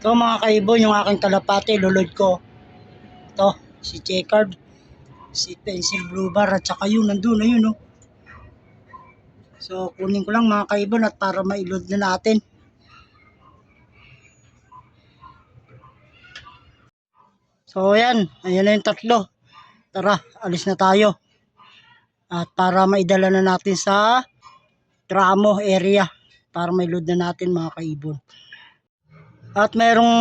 Ito mga kaibon, yung aking kalapate, lulod ko. Ito, si Checkered, si Pencil Blue Bar, at saka yun, nandun na yun, no? So, kunin ko lang mga kaibon at para mailod na natin. So, ayan na yung tatlo. Tara, alis na tayo. At para maidala na natin sa tramo area, para mailod na natin mga kaibon. At merong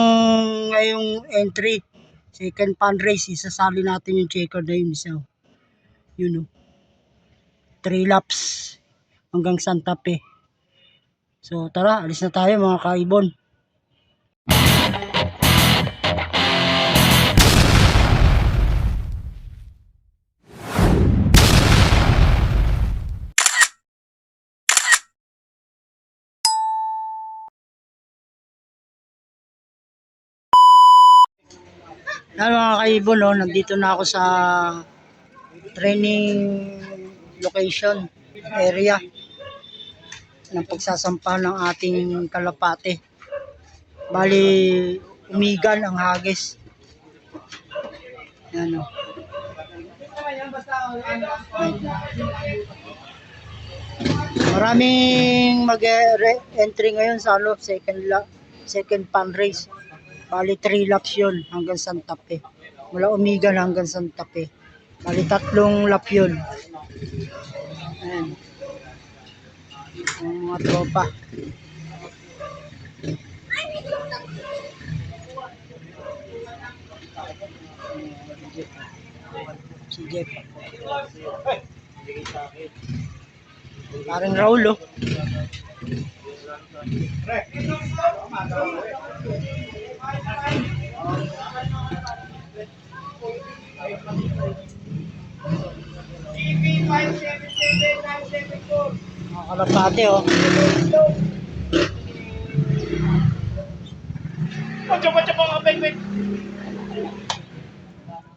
ngayong entry, second fundraise, isasali natin yung checker na yun isa. Yun o. 3 laps hanggang Santa Fe. So tara, alis na tayo mga kaibon. Yan mga kaibon, no, nandito na ako sa training location area ng pagsasampa ng ating kalapate. Bali, umigan ang hagis. Yan o. Maraming mag-entry ngayon sa second fundraise. Bali 3 laps yun hanggang Santa Fe. Mula Umigan hanggang Santa Fe. Bali 3 lap yun. Ayan. Ang mga tropa. Si Jeff. Parang Raul, oh. Mga kalapate, oh. Pacho po ang pek-pek.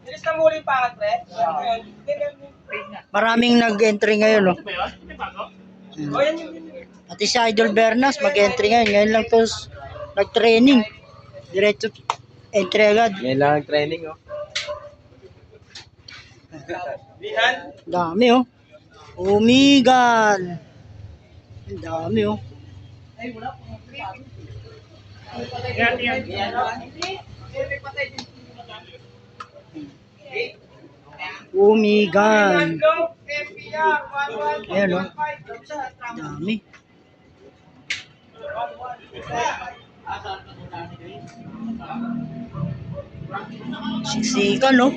Ilis na muli pa, pre. Maraming nag-entry ngayon, oh. O, yan yung... Pati si Idol Bernas mag-entry ngayon. Ngayon lang to nag-training. Diretso entry agad. Ngayon lang ang training, oh. Lihan? Dami, oh. Umigan. Ang dami, oh. Ay, wala po. Yan. Umigan. Ayan, oh. Dami. Siksikan, no?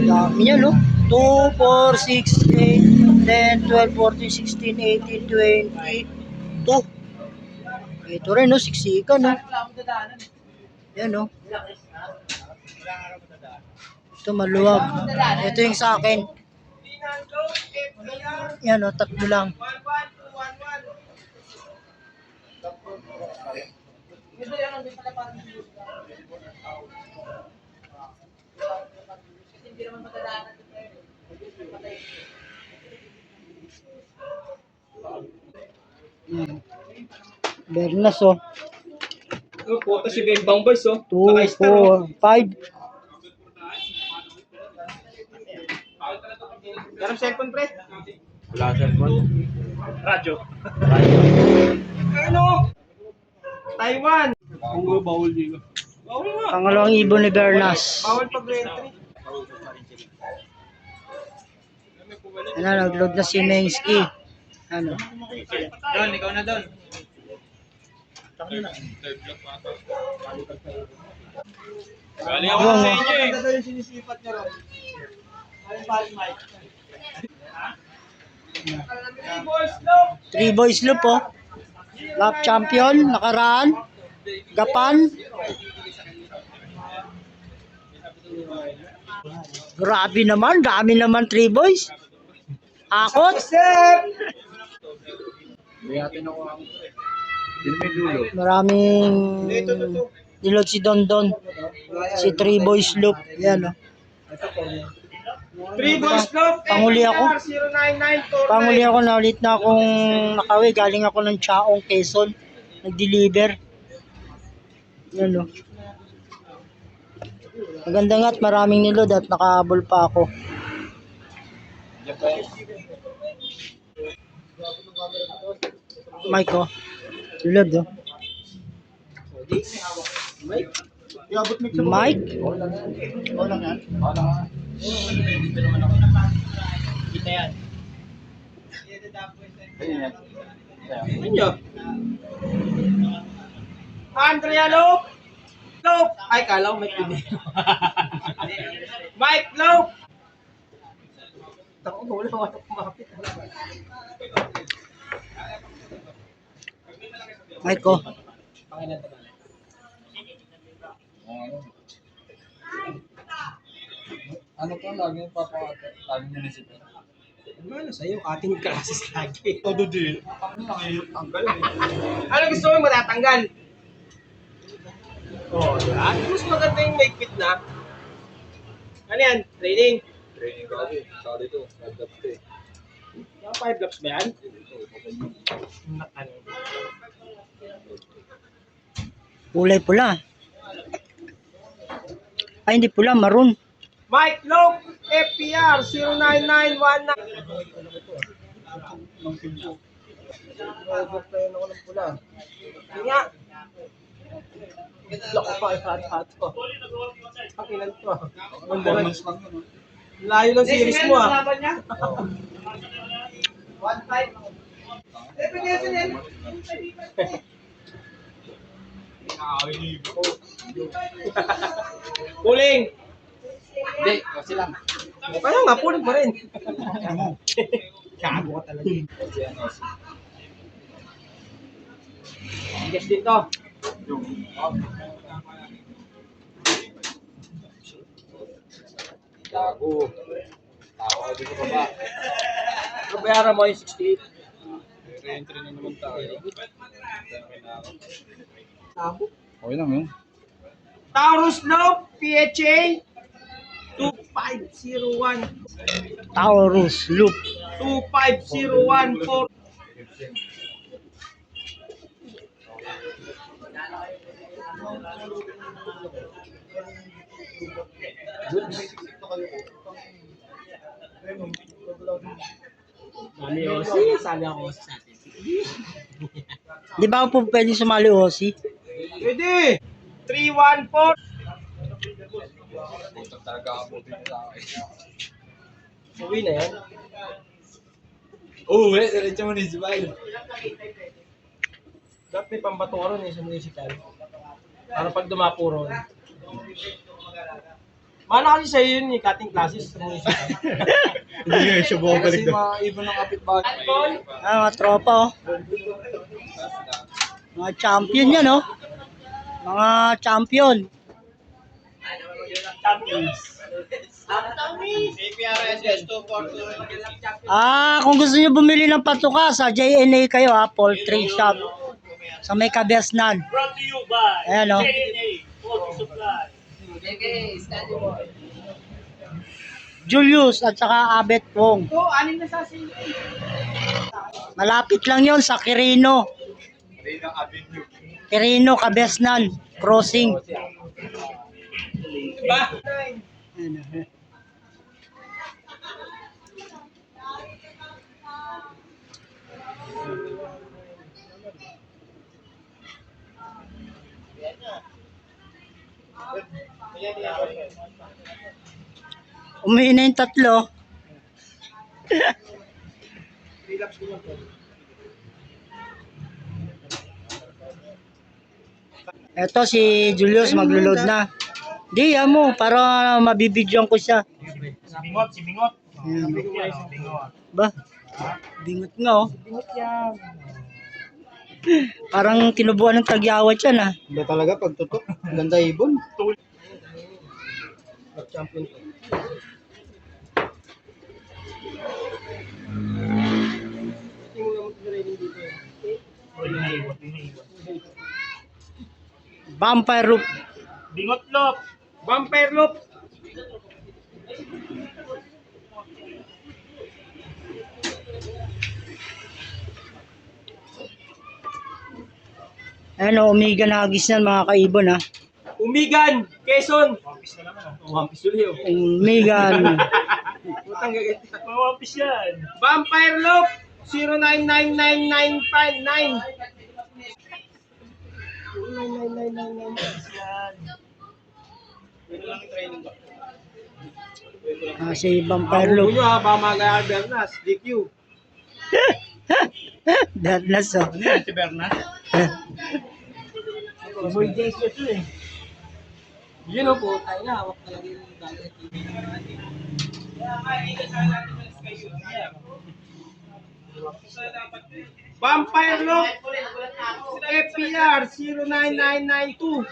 Dami niya, no? 2, 4, 6, 8, 10, 12, 14, 16, 18, 20, 2. Ito rin, no? Siksikan, no? Yan, no? Ito maluwag. Ito yung sa akin. Yan, no? 3 lang. Bernas, oh. Puta si Bembang Boys, oh. 2, 4, 5. Ganang cellphone, pre? Wala cellphone. Radyo. Ano? Taiwan. Ang bawal dito. Bawal nga. Pangalawang ibon ni Bernas. Bawal pag-entry. Ano, nag-load na si Mensky. Ano? Don, ikaw na Don. Galing ako sa inyo eh. Ito yung sinisipat niya ron. Ayun pari Mike. 3 boys loop, oh. Lap champion, nakaraan. Gapan. Grabe naman, dami naman 3 boys. Akot. Maraming nilog si Dondon. Si 3 boys loop. Yan, oh. 3 boys club. Panguli ako. 09949. Panguli ako na ulit na akong nakawi. Galing ako ng Chaong, Quezon. Nag-deliver. Yan o. Maganda nga at maraming nilod at nakahabol pa ako. Mike oh. Nilod oh. Mike? Mike? Kita yan. Ano? Andrea Lope! Lope! Ay, kala ko Mike Pinero. Mike Lope! Tako, wala ko kumapit. Mike oh. Pangilan tagal. Ano to, lagi yung lagi municipal. Ano sa'yo? Ating classes lagi. Todo din. Ang galing. Ano gusto mo matatanggal? Oh, diba? Mas maganda yung may fit na. Ano yan? Training? Training ka din. Sorry to. Nagdap to eh. Mga 5 laps ba yan? Ano? Kulay pula. Ay hindi pula, maroon. Mike Lope, FPR 09919. Overplay ako ng pula. Sige nga. Loko pa ihat-hat ko. Ang ilan to. Performance lang yun. Layo ng series mo ah. One time. Puling! Hindi, kasi lang. Kaya nga, puling pa rin. Gago ka talaga. Kasi ano, Guess dito. gago. Tao, di ko ba? Kabayaran mo yung 68. Re-entry na naman tayo. Tabo. Okay lang yun. Taurus Lope, PHA 2501. Taurus Loop. 25014. Mami Osi, sali ako sa atin. Di ba ako po pwede sumali Osi? Pwede! 314. Putak talaga ako din sa akin. Uwi na yan. Oo, diretso municipal. Dapat may pambato ka ron eh sa municipal. Para pag dumapo ron. Mana kasi sa'yo yun eh, cutting classes sa municipal. Hindi nga, siya bumabalik doon. Kasi maibon ng kapitbahay. Ah, mga tropa oh. Mga champion yan oh. Mga champion. Ah, kung gusto niyo bumili ng patuka sa JNA kayo ha, poultry shop. Sa may Kabesnan. Brought to you by Ayan oh. JNA Poultry Supply. Julius at saka Abet Wong. Ito, anin na sa sila. Malapit lang yon sa Quirino. Reyna Avenue. Quirino, Kabesnan. Crossing. Diba? Ano, eh. Umuwi na yung tatlo. Eto si Julius maglulod na. Di mo para mabibigyan ko siya. Bingot, si Bingot. Ayan. Bingot. Ba? Bingot nga oh. Bingot yan. Parang tinubuan ng tagyawat yan ah. Iba talaga pag tutok. Ganda ibon. Champion ko. Tingnan mo sa training dito. Vampire Roof. Bingot Lop. Vampire Loop. Ayan o, Omega na agis yan mga kaibon ha. Umigan, Quezon. Wampis na naman. Oh, One Piece ulit oh. Omegan. Putang gaganda. Mga wampis yan. Vampire Loop 0999959. Wampis yan. Si Vampire Loop. Nyo ha, baka magaya Bernas, DQ. Darnas o. Si Berna. Emergency ito eh. Yun o po, tayo na, hawak talaga yung dali TV natin. Vampire Loop FPR 09992.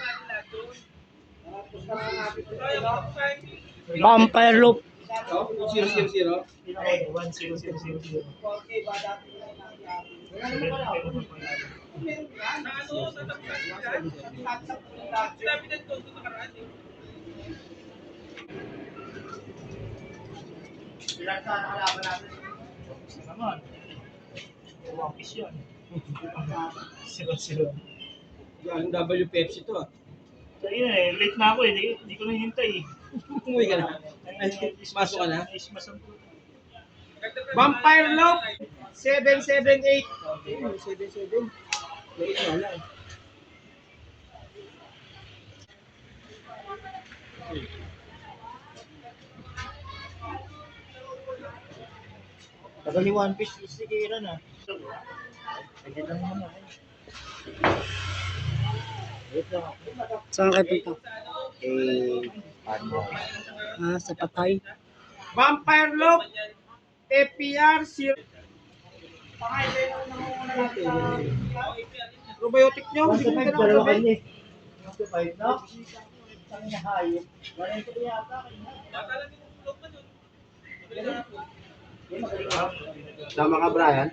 Vampire Loop. 000. 10000. Wampis na naman. Wampis yan. Siro. Yung W Pepsi to ah. So yun eh, late na ako eh. Hindi ko na hintay eh. Umuwi ka na. Pasok ka na. Christmas ang puto. Vampire Loop 778. 77. Late na lang. Tagal ni One Piece is si Kira na. Pwede lang naman. Wait lang ako. Saan kayo punta? Ano? Sa Patay. Vampire Loop FPR 0. Probiotic nyo. Hindi ko na gabi. Tama ka, Brian.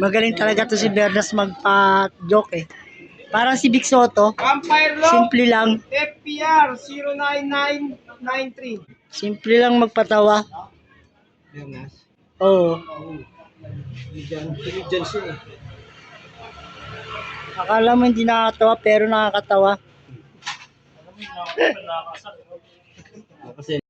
Magaling talaga to si Bernas magpa-joke eh. Parang si Vic Soto. Vampire Loop Simple lang. FPR 09993. Simple lang magpatawa. Bernas. Oo. Diyan siya eh. Akala mo hindi nakakatawa pero nakakatawa. Nakakasal. Kasi